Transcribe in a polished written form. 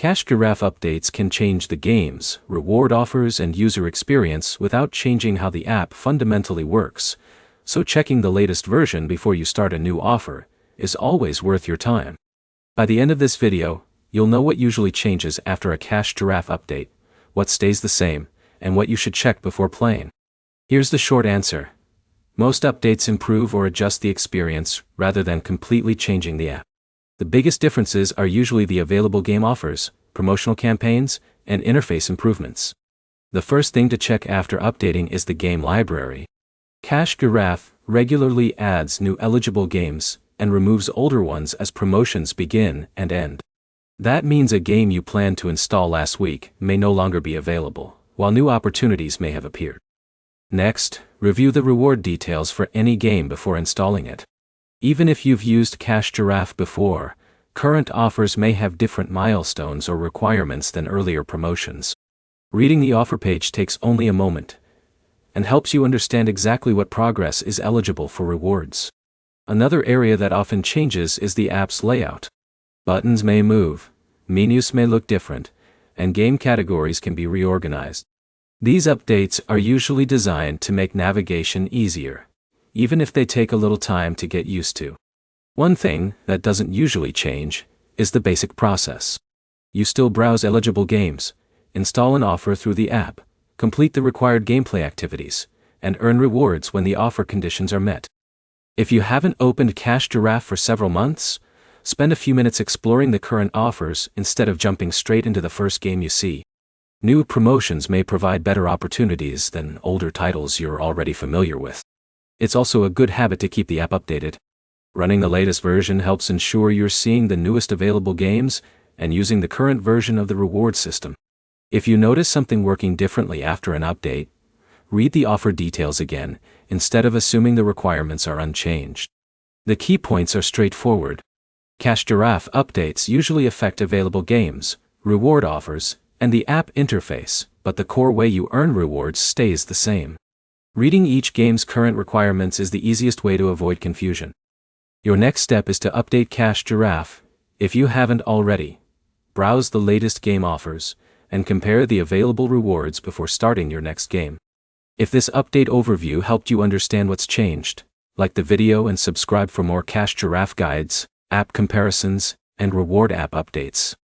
Cash Giraffe updates can change the game's reward offers and user experience without changing how the app fundamentally works, so checking the latest version before you start a new offer is always worth your time. By the end of this video, you'll know what usually changes after a Cash Giraffe update, what stays the same, and what you should check before playing. Here's the short answer. Most updates improve or adjust the experience rather than completely changing the app. The biggest differences are usually the available game offers, promotional campaigns, and interface improvements. The first thing to check after updating is the game library. Cash Giraffe regularly adds new eligible games and removes older ones as promotions begin and end. That means a game you planned to install last week may no longer be available, while new opportunities may have appeared. Next, review the reward details for any game before installing it. Even if you've used Cash Giraffe before, current offers may have different milestones or requirements than earlier promotions. Reading the offer page takes only a moment and helps you understand exactly what progress is eligible for rewards. Another area that often changes is the app's layout. Buttons may move, menus may look different, and game categories can be reorganized. These updates are usually designed to make navigation easier, even if they take a little time to get used to. One thing that doesn't usually change is the basic process. You still browse eligible games, install an offer through the app, complete the required gameplay activities, and earn rewards when the offer conditions are met. If you haven't opened Cash Giraffe for several months, spend a few minutes exploring the current offers instead of jumping straight into the first game you see. New promotions may provide better opportunities than older titles you're already familiar with. It's also a good habit to keep the app updated. Running the latest version helps ensure you're seeing the newest available games and using the current version of the reward system. If you notice something working differently after an update, read the offer details again, instead of assuming the requirements are unchanged. The key points are straightforward. Cash Giraffe updates usually affect available games, reward offers, and the app interface, but the core way you earn rewards stays the same. Reading each game's current requirements is the easiest way to avoid confusion. Your next step is to update Cash Giraffe. If you haven't already, browse the latest game offers and compare the available rewards before starting your next game. If this update overview helped you understand what's changed, like the video and subscribe for more Cash Giraffe guides, app comparisons, and reward app updates.